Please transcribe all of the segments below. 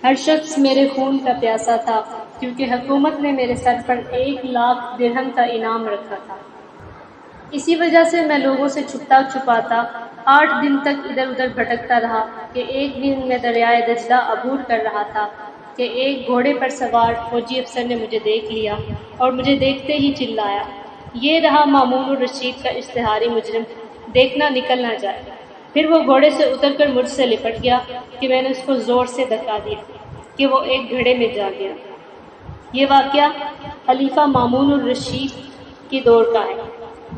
ہر شخص میرے خون کا پیاسا تھا، کیونکہ حکومت نے میرے سر پر 1,00,000 درہم کا انعام رکھا تھا۔ اسی وجہ سے میں لوگوں سے چھپتا چھپاتا 8 دن تک ادھر ادھر بھٹکتا رہا کہ ایک دن میں دریائے دجلہ عبور کر رہا تھا کہ ایک گھوڑے پر سوار فوجی افسر نے مجھے دیکھ لیا اور مجھے دیکھتے ہی چلایا، یہ رہا مامون الرشید کا اشتہاری مجرم، دیکھنا نکل نہ جائے۔ پھر وہ گھوڑے سے اتر کر مجھ سے لپٹ گیا کہ میں نے اس کو زور سے دھکا دیا کہ وہ ایک گھڑے میں جا گیا۔ یہ واقعہ خلیفہ مامون الرشید کے دور کا ہے،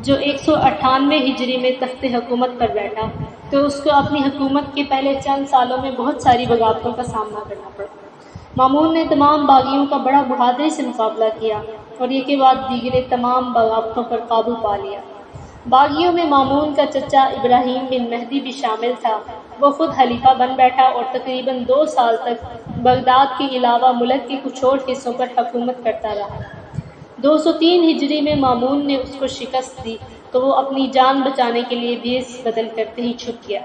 جو 198 ہجری میں تخت حکومت پر بیٹھا تو اس کو اپنی حکومت کے پہلے چند سالوں میں بہت ساری بغاوتوں کا سامنا کرنا پڑا۔ مامون نے تمام باغیوں کا بڑا بہادری سے مقابلہ کیا اور ایک کے بعد دیگرے تمام بغاوتوں پر قابو پا لیا۔ باغیوں میں مامون کا چچا ابراہیم بن مہدی بھی شامل تھا۔ وہ خود خلیفہ بن بیٹھا اور تقریباً 2 سال تک بغداد کے علاوہ ملک کے کچھ اور حصوں پر حکومت کرتا رہا۔ 203 ہجری میں مامون نے اس کو شکست دی تو وہ اپنی جان بچانے کے لیے بھیس بدل کر کہیں چھپ گیا۔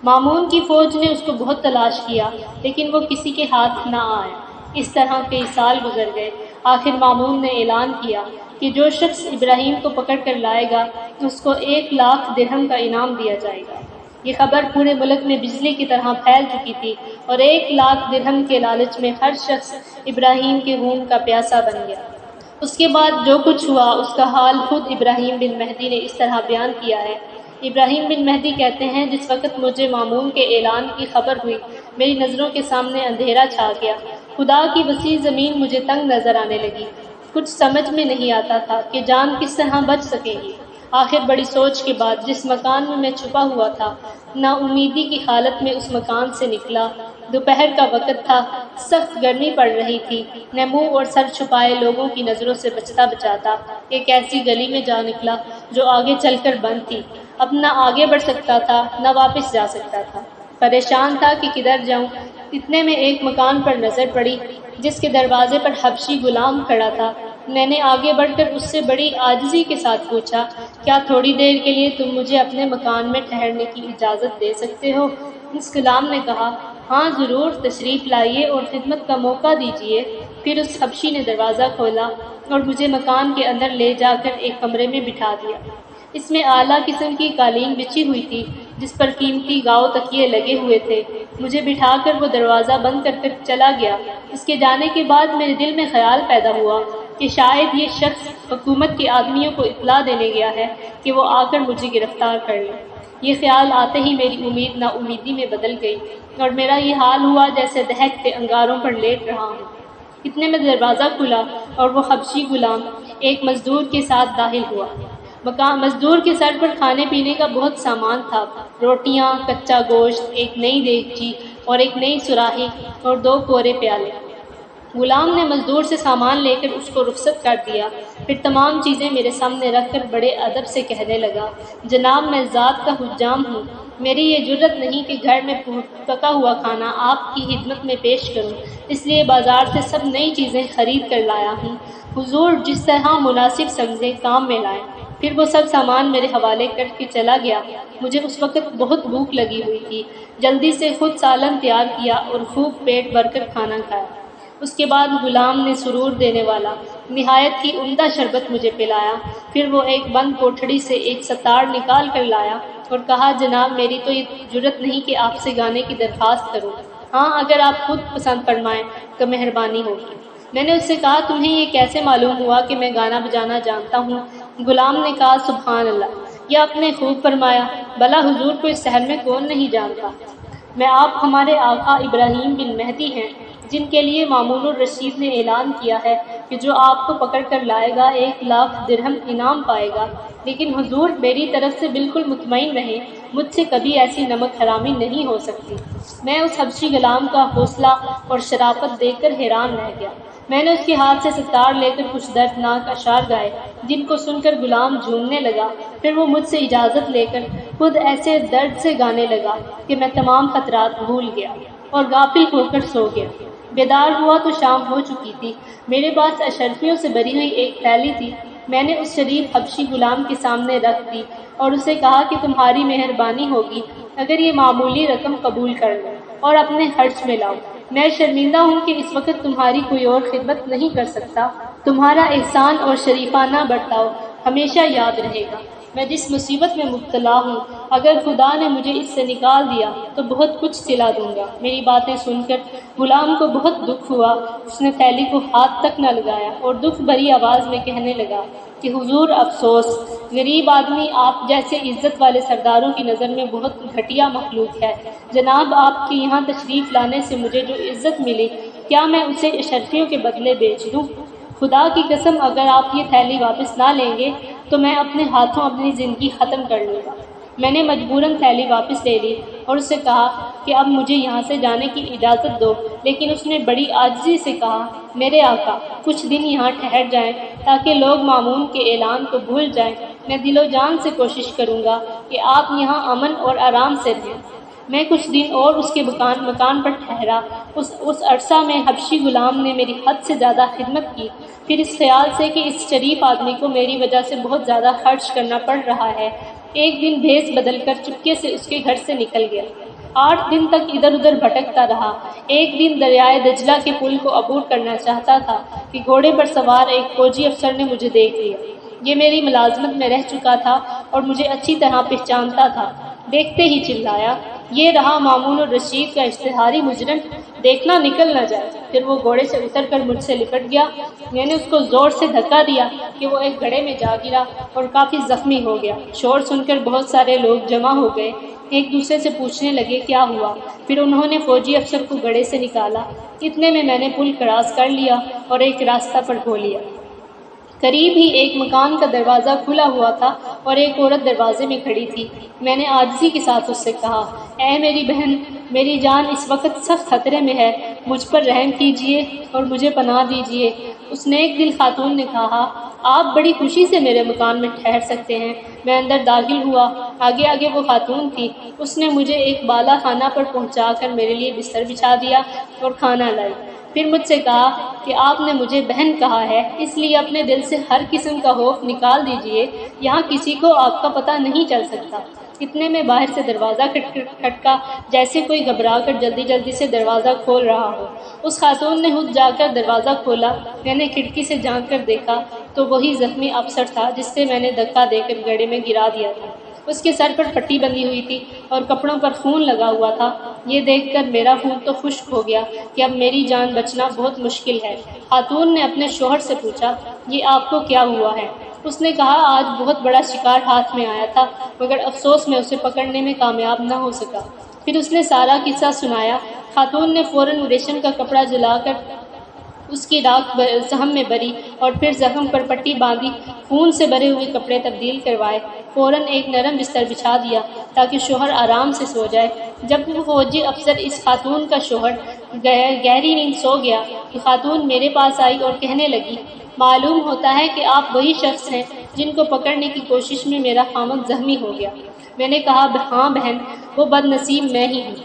مامون کی فوج نے اس کو بہت تلاش کیا لیکن وہ کسی کے ہاتھ نہ آیا۔ اس طرح کئی سال گزر گئے۔ آخر مامون نے اعلان کیا کہ جو شخص ابراہیم کو پکڑ کر لائے گا اس کو 1,00,000 درہم کا انعام دیا جائے گا۔ یہ خبر پورے ملک میں بجلی کی طرح پھیل چکی تھی اور 1,00,000 درہم کے لالچ میں ہر شخص ابراہیم کے خون کا پیاسا بن گیا۔ اس کے بعد جو کچھ ہوا اس کا حال خود ابراہیم بن مہدی نے اس طرح بیان کیا ہے۔ ابراہیم بن مہدی کہتے ہیں، جس وقت مجھے مامون کے اعلان کی خبر ہوئی میری نظروں کے سامنے اندھیرا چھا گیا۔ خدا کی وسیع زمین مجھے تنگ نظر آنے لگی۔ کچھ سمجھ میں نہیں آتا تھا کہ جان کس طرح بچ سکے گی۔ آخر بڑی سوچ کے بعد جس مکان میں چھپا ہوا تھا، نا امیدی کی حالت میں اس مکان سے نکلا۔ دوپہر کا وقت تھا، سخت گرمی پڑ رہی تھی۔ میں منہ اور سر چھپائے لوگوں کی نظروں سے بچتا بچاتا ایک ایسی گلی میں جا نکلا جو آگے چل کر بند تھی۔ اب نہ آگے بڑھ سکتا تھا نہ واپس جا سکتا تھا۔ پریشان تھا کہ کدھر جاؤں۔ اتنے میں ایک مکان پر نظر پڑی جس کے دروازے پر حبشی غلام کھڑا تھا۔ میں نے آگے بڑھ کر اس سے بڑی عاجزی کے ساتھ پوچھا، کیا تھوڑی دیر کے لیے تم مجھے اپنے مکان میں ٹھہرنے کی اجازت دے سکتے ہو؟ اس غلام نے کہا، ہاں ضرور، تشریف لائیے اور خدمت کا موقع دیجیے۔ پھر اس حبشی نے دروازہ کھولا اور مجھے مکان کے اندر لے جا کر ایک کمرے میں بٹھا دیا۔ اس میں اعلیٰ قسم کی قالین بچھی ہوئی تھی جس پر قیمتی گاؤ تکیے لگے ہوئے تھے۔ مجھے بٹھا کر وہ دروازہ بند کر کر چلا گیا۔ اس کے جانے کے بعد میرے دل میں خیال پیدا ہوا کہ شاید یہ شخص حکومت کے آدمیوں کو اطلاع دینے گیا ہے کہ وہ آ کر مجھے گرفتار کر لیں۔ یہ خیال آتے ہی میری امید نا امیدی میں بدل گئی اور میرا یہ حال ہوا جیسے دہکتے انگاروں پر لیٹ رہا ہوں۔ اتنے میں دروازہ کھلا اور وہ حبشی غلام ایک مزدور کے ساتھ داخل ہوا۔ مزدور کے سر پر کھانے پینے کا بہت سامان تھا، روٹیاں، کچا گوشت، ایک نئی دیگچی اور ایک نئی سراہی اور 2 کورے پیالے۔ غلام نے مزدور سے سامان لے کر اس کو رخصت کر دیا، پھر تمام چیزیں میرے سامنے رکھ کر بڑے ادب سے کہنے لگا، جناب میں ذات کا حجام ہوں، میری یہ جرت نہیں کہ گھر میں پکا ہوا کھانا آپ کی خدمت میں پیش کروں، اس لیے بازار سے سب نئی چیزیں خرید کر لایا ہوں، حضور جس طرح مناسب سمجھے کام میں لائیں۔ پھر وہ سب سامان میرے حوالے کر کے چلا گیا۔ مجھے اس وقت بہت بھوک لگی ہوئی تھی، جلدی سے خود سالن تیار کیا اور خوب پیٹ بھر کر کھانا کھایا۔ اس کے بعد غلام نے سرور دینے والا نہایت ہی عمدہ شربت مجھے پلایا۔ پھر وہ ایک بند کوٹھڑی سے ایک ستار نکال کر لایا اور کہا، جناب میری تو یہ جرت نہیں کہ آپ سے گانے کی درخواست کروں، ہاں اگر آپ خود پسند فرمائیں تو مہربانی ہوگی۔ میں نے اس سے کہا، تمہیں یہ کیسے معلوم ہوا کہ میں گانا بجانا جانتا ہوں؟ غلام نے کہا، سبحان اللہ، یہ آپ نے خوب فرمایا، بھلا حضور کو اس شہر میں کون نہیں جانتا؟ میں آپ ہمارے آقا ابراہیم بن مہدی ہیں جن کے لیے مامون الرشید نے اعلان کیا ہے کہ جو آپ کو پکڑ کر لائے گا 1,00,000 درہم انعام پائے گا۔ لیکن حضور میری طرف سے بالکل مطمئن رہیں، مجھ سے کبھی ایسی نمک حرامی نہیں ہو سکتی۔ میں اس حبشی غلام کا حوصلہ اور شرافت دیکھ کر حیران رہ گیا۔ میں نے اس کے ہاتھ سے ستار لے کر کچھ دردناک اشعار گائے جن کو سن کر غلام جھومنے لگا۔ پھر وہ مجھ سے اجازت لے کر خود ایسے درد سے گانے لگا کہ میں تمام خطرات بھول گیا اور غافل ہو کر سو گیا۔ بیدار ہوا تو شام ہو چکی تھی۔ میرے پاس اشرفیوں سے بھری ہوئی ایک تھیلی تھی۔ میں نے اس شریف حبشی غلام کے سامنے رکھ دی اور اسے کہا کہ تمہاری مہربانی ہوگی اگر یہ معمولی رقم قبول کر لو اور اپنے خرچ میں لاؤ۔ میں شرمندہ ہوں کہ اس وقت تمہاری کوئی اور خدمت نہیں کر سکتا۔ تمہارا احسان اور شریفانہ برتاؤ ہمیشہ یاد رہے گا۔ میں جس مصیبت میں مبتلا ہوں، اگر خدا نے مجھے اس سے نکال دیا تو بہت کچھ سلا دوں گا۔ میری باتیں سن کر غلام کو بہت دکھ ہوا۔ اس نے تھیلی کو ہاتھ تک نہ لگایا اور دکھ بھری آواز میں کہنے لگا کہ حضور افسوس، غریب آدمی آپ جیسے عزت والے سرداروں کی نظر میں بہت گھٹیا مخلوق ہے۔ جناب آپ کے یہاں تشریف لانے سے مجھے جو عزت ملی، کیا میں اسے اشرفیوں کے بدلے بیچ دوں؟ خدا کی قسم اگر آپ یہ تھیلی واپس نہ لیں گے تو میں اپنے ہاتھوں اپنی زندگی ختم کر لوں گا۔ میں نے مجبوراً تھیلی واپس لے لی اور اس سے کہا کہ اب مجھے یہاں سے جانے کی اجازت دو، لیکن اس نے بڑی عاجزی سے کہا، میرے آقا کچھ دن یہاں ٹھہر جائیں تاکہ لوگ مامون کے اعلان کو بھول جائیں۔ میں دل و جان سے کوشش کروں گا کہ آپ یہاں امن اور آرام سے رہیں۔ میں کچھ دن اور اس کے مکان پر ٹھہرا۔ اس عرصہ میں حبشی غلام نے میری حد سے زیادہ خدمت کی۔ پھر اس خیال سے کہ اس شریف آدمی کو میری وجہ سے بہت زیادہ خرچ کرنا پڑ رہا ہے، ایک دن بھیس بدل کر چپکے سے اس کے گھر سے نکل گیا۔ 8 دن تک ادھر ادھر بھٹکتا رہا۔ ایک دن دریائے دجلہ کے پل کو عبور کرنا چاہتا تھا کہ گھوڑے پر سوار ایک فوجی افسر نے مجھے دیکھ لیا۔ یہ میری ملازمت میں رہ چکا تھا اور مجھے اچھی طرح پہچانتا تھا۔ دیکھتے ہی چلایا، یہ رہا مامون الرشید کا اشتہاری مجرم، دیکھنا نکل نہ جائے۔ پھر وہ گھوڑے سے اتر کر مجھ سے لپٹ گیا۔ میں نے اس کو زور سے دھکا دیا کہ وہ ایک گڑھے میں جا گرا اور کافی زخمی ہو گیا۔ شور سن کر بہت سارے لوگ جمع ہو گئے، ایک دوسرے سے پوچھنے لگے کیا ہوا۔ پھر انہوں نے فوجی افسر کو گڑھے سے نکالا۔ اتنے میں نے پل کراس کر لیا اور ایک راستہ پر ہو لیا۔ قریب ہی ایک مکان کا دروازہ کھلا ہوا تھا اور ایک عورت دروازے میں کھڑی تھی۔ میں نے عاجزی کے ساتھ اس سے کہا، اے میری بہن، میری جان اس وقت سخت خطرے میں ہے، مجھ پر رحم کیجیے اور مجھے پناہ دیجیے۔ اس نیک دل خاتون نے کہا، آپ بڑی خوشی سے میرے مکان میں ٹھہر سکتے ہیں۔ میں اندر داخل ہوا۔ آگے آگے وہ خاتون تھی۔ اس نے مجھے ایک بالا خانہ پر پہنچا کر میرے لیے بستر بچھا دیا اور کھانا لائی۔ پھر مجھ سے کہا کہ آپ نے مجھے بہن کہا ہے، اس لیے اپنے دل سے ہر قسم کا خوف نکال دیجیے، یہاں کسی کو آپ کا پتہ نہیں چل سکتا۔ اتنے میں باہر سے دروازہ کھٹکا، جیسے کوئی گھبرا کر جلدی سے دروازہ کھول رہا ہو۔ اس خاتون نے خود جا کر دروازہ کھولا۔ میں نے کھڑکی سے جھانک کر دیکھا تو وہی زخمی افسر تھا جس سے میں نے دھکا دے کر گڑھے میں گرا دیا تھا۔ اس کے سر پر پٹی بندھی ہوئی تھی اور کپڑوں پر خون لگا ہوا تھا۔ یہ دیکھ کر میرا خون تو خشک ہو گیا کہ اب میری جان بچنا بہت مشکل ہے۔ خاتون نے اپنے شوہر سے پوچھا، یہ آپ کو کیا ہوا ہے؟ اس نے کہا، آج بہت بڑا شکار ہاتھ میں آیا تھا مگر افسوس میں اسے پکڑنے میں کامیاب نہ ہو سکا۔ پھر اس نے سارا قصہ سنایا۔ خاتون نے فوراً ریشم کا کپڑا جلا کر اس کی راکھ زخم میں بری اور پھر زخم پر پٹی باندھی، خون سے بھرے ہوئے کپڑے تبدیل کروائے، فوراً ایک نرم بستر بچھا دیا تاکہ شوہر آرام سے سو جائے۔ جب وہ فوجی افسر اس خاتون کا شوہر گہری نیند سو گیا کہ خاتون میرے پاس آئی اور کہنے لگی، معلوم ہوتا ہے کہ آپ وہی شخص ہیں جن کو پکڑنے کی کوشش میں میرا خامد زخمی ہو گیا۔ میں نے کہا، ہاں بہن، وہ بد نصیب میں ہی ہوں۔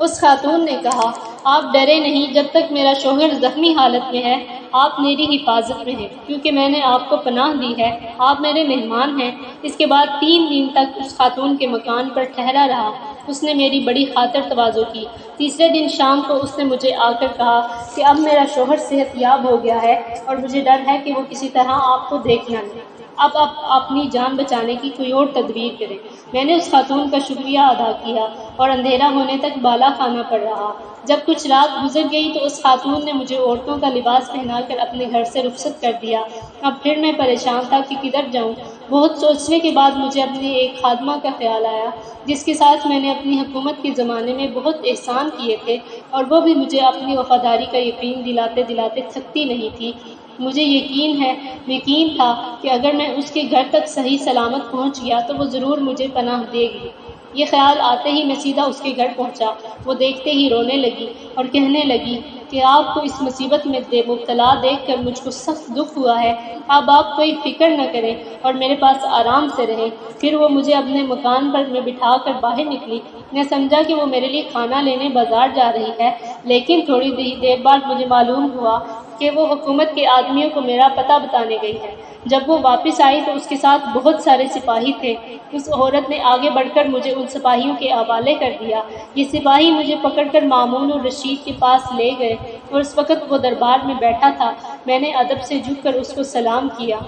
اس خاتون نے کہا، آپ ڈرے نہیں، جب تک میرا شوہر زخمی حالت میں ہے آپ میری حفاظت میں ہیں، کیونکہ میں نے آپ کو پناہ دی ہے، آپ میرے مہمان ہیں۔ اس کے بعد 3 دن تک اس خاتون کے مکان پر ٹھہرا رہا۔ اس نے میری بڑی خاطر تواضع کی۔ تیسرے دن شام کو اس نے مجھے آ کر کہا کہ اب میرا شوہر صحت یاب ہو گیا ہے اور مجھے ڈر ہے کہ وہ کسی طرح آپ کو دیکھ نہ لے، اب آپ اپنی جان بچانے کی کوئی اور تدبیر کریں۔ میں نے اس خاتون کا شکریہ ادا کیا اور اندھیرا ہونے تک بالا خانہ پر رہا۔ جب کچھ رات گزر گئی تو اس خاتون نے مجھے عورتوں کا لباس پہنا کر اپنے گھر سے رخصت کر دیا۔ اب پھر میں پریشان تھا کہ کدھر جاؤں۔ بہت سوچنے کے بعد مجھے اپنی ایک خادمہ کا خیال آیا جس کے ساتھ میں نے اپنی حکومت کے زمانے میں بہت احسان کیے تھے اور وہ بھی مجھے اپنی وفاداری کا یقین دلاتے دلاتے تھکتی نہیں تھی۔ مجھے یقین تھا کہ اگر میں اس کے گھر تک صحیح سلامت پہنچ گیا تو وہ ضرور مجھے پناہ دے گی۔ یہ خیال آتے ہی میں سیدھا اس کے گھر پہنچا۔ وہ دیکھتے ہی رونے لگی اور کہنے لگی کہ آپ کو اس مصیبت میں مبتلا دیکھ کر مجھ کو سخت دکھ ہوا ہے، اب آپ کوئی فکر نہ کریں اور میرے پاس آرام سے رہیں۔ پھر وہ مجھے اپنے مکان پر میں بٹھا کر باہر نکلی۔ میں سمجھا کہ وہ میرے لیے کھانا لینے بازار جا رہی ہے، لیکن تھوڑی دیر بعد مجھے معلوم ہوا کہ وہ حکومت کے آدمیوں کو میرا پتہ بتانے گئی ہے۔ جب وہ واپس آئی تو اس کے ساتھ بہت سارے سپاہی تھے۔ اس عورت نے آگے بڑھ کر مجھے ان سپاہیوں کے حوالے کر دیا۔ یہ سپاہی مجھے پکڑ کر مامون الرشید کے پاس لے گئے اور اس وقت وہ دربار میں بیٹھا تھا۔ میں نے ادب سے جھک کر اس کو سلام کیا۔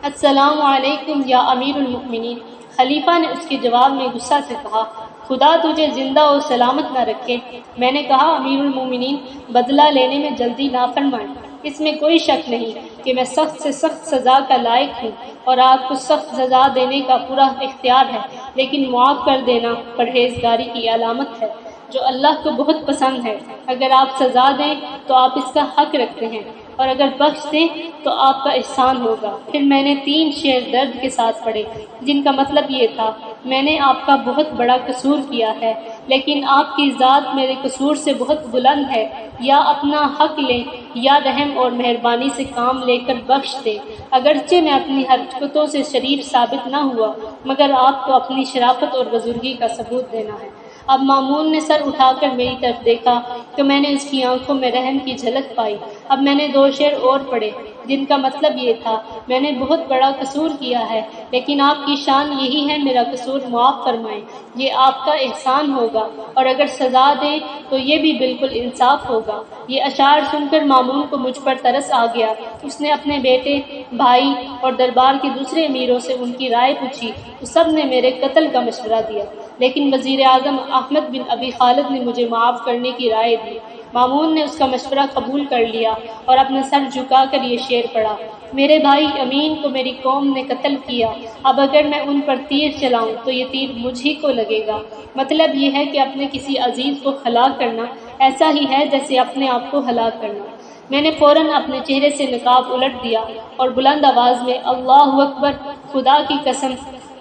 السلام علیکم یا امیر المؤمنین۔ خلیفہ نے اس کے جواب میں غصہ سے کہا، خدا تجھے زندہ و سلامت نہ رکھے۔ میں نے کہا، امیر المومنین، بدلہ لینے میں جلدی نہ فرمائیں۔ اس میں کوئی شک نہیں کہ میں سخت سے سخت سزا کا لائق ہوں اور آپ کو سخت سزا دینے کا پورا اختیار ہے، لیکن معاف کر دینا پرہیزگاری کی علامت ہے جو اللہ کو بہت پسند ہے۔ اگر آپ سزا دیں تو آپ اس کا حق رکھتے ہیں، اور اگر بخش دیں تو آپ کا احسان ہوگا۔ پھر میں نے 3 شعر درد کے ساتھ پڑھے، جن کا مطلب یہ تھا، میں نے آپ کا بہت بڑا قصور کیا ہے، لیکن آپ کی ذات میرے قصور سے بہت بلند ہے۔ یا اپنا حق لیں یا رحم اور مہربانی سے کام لے کر بخش دیں۔ اگرچہ میں اپنی حرکتوں سے شریف ثابت نہ ہوا، مگر آپ کو اپنی شرافت اور بزرگی کا ثبوت دینا ہے۔ اب مامون نے سر اٹھا کر میری طرف دیکھا تو میں نے اس کی آنکھوں میں رحم کی جھلک پائی۔ اب میں نے 2 شعر اور پڑھے، جن کا مطلب یہ تھا، میں نے بہت بڑا قصور کیا ہے، لیکن آپ کی شان یہی ہے میرا قصور معاف فرمائیں، یہ آپ کا احسان ہوگا، اور اگر سزا دیں تو یہ بھی بالکل انصاف ہوگا۔ یہ اشعار سن کر مامون کو مجھ پر ترس آ گیا۔ اس نے اپنے بیٹے، بھائی اور دربار کے دوسرے امیروں سے ان کی رائے پوچھی تو سب نے میرے قتل کا مشورہ دیا، لیکن وزیر اعظم احمد بن ابی خالد نے مجھے معاف کرنے کی رائے دی۔ مامون نے اس کا مشورہ قبول کر لیا اور اپنا سر جھکا کر یہ شعر پڑھا، میرے بھائی امین کو میری قوم نے قتل کیا، اب اگر میں ان پر تیر چلاؤں تو یہ تیر مجھ ہی کو لگے گا۔ مطلب یہ ہے کہ اپنے کسی عزیز کو ہلاک کرنا ایسا ہی ہے جیسے اپنے آپ کو ہلاک کرنا۔ میں نے فوراً اپنے چہرے سے نقاب الٹ دیا اور بلند آواز میں، اللہ اکبر، خدا کی قسم،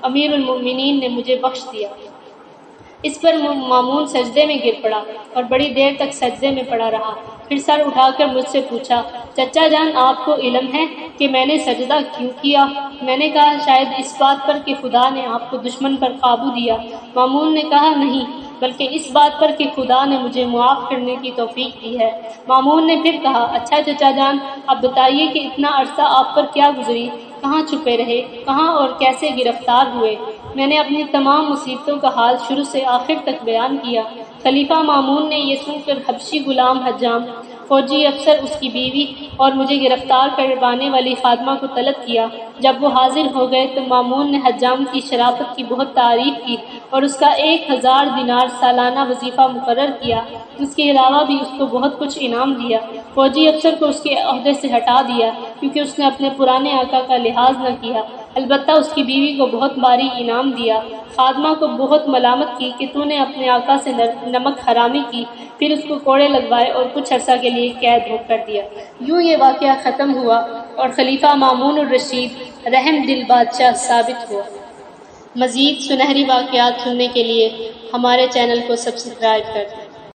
امیر المؤمنین نے مجھے بخش دیا۔ اس پر مامون سجدے میں گر پڑا اور بڑی دیر تک سجدے میں پڑا رہا، پھر سر اٹھا کر مجھ سے پوچھا، چچا جان، آپ کو علم ہے کہ میں نے سجدہ کیوں کیا؟ میں نے کہا، شاید اس بات پر کہ خدا نے آپ کو دشمن پر قابو دیا۔ مامون نے کہا، نہیں، بلکہ اس بات پر کہ خدا نے مجھے معاف کرنے کی توفیق دی ہے۔ مامون نے پھر کہا، اچھا چچا جان، اب بتائیے کہ اتنا عرصہ آپ پر کیا گزری، کہاں چھپے رہے، کہاں اور کیسے گرفتار ہوئے؟ میں نے اپنی تمام مصیبتوں کا حال شروع سے آخر تک بیان کیا۔ خلیفہ مامون نے یہ سن کر حبشی غلام حجام، فوجی افسر، اس کی بیوی اور مجھے گرفتار کروانے والی خادمہ کو طلب کیا۔ جب وہ حاضر ہو گئے تو مامون نے حجام کی شرافت کی بہت تعریف کی اور اس کا 1000 دینار سالانہ وظیفہ مقرر کیا۔ اس کے علاوہ بھی اس کو بہت کچھ انعام دیا۔ فوجی افسر کو اس کے عہدے سے ہٹا دیا کیونکہ اس نے اپنے پرانے آقا کا لحاظ نہ کیا۔ البتہ اس کی بیوی کو بہت بھاری انعام دیا۔ خادمہ کو بہت ملامت کی کہ تو نے اپنے آقا سے نمک حرامی کی، پھر اس کو کوڑے لگوائے اور کچھ عرصہ کے لیے قید کر دیا۔ یوں یہ واقعہ ختم ہوا اور خلیفہ مامون الرشید رحم دل بادشاہ ثابت ہوا۔ مزید سنہری واقعات سننے کے لیے ہمارے چینل کو سبسکرائب کر دیں۔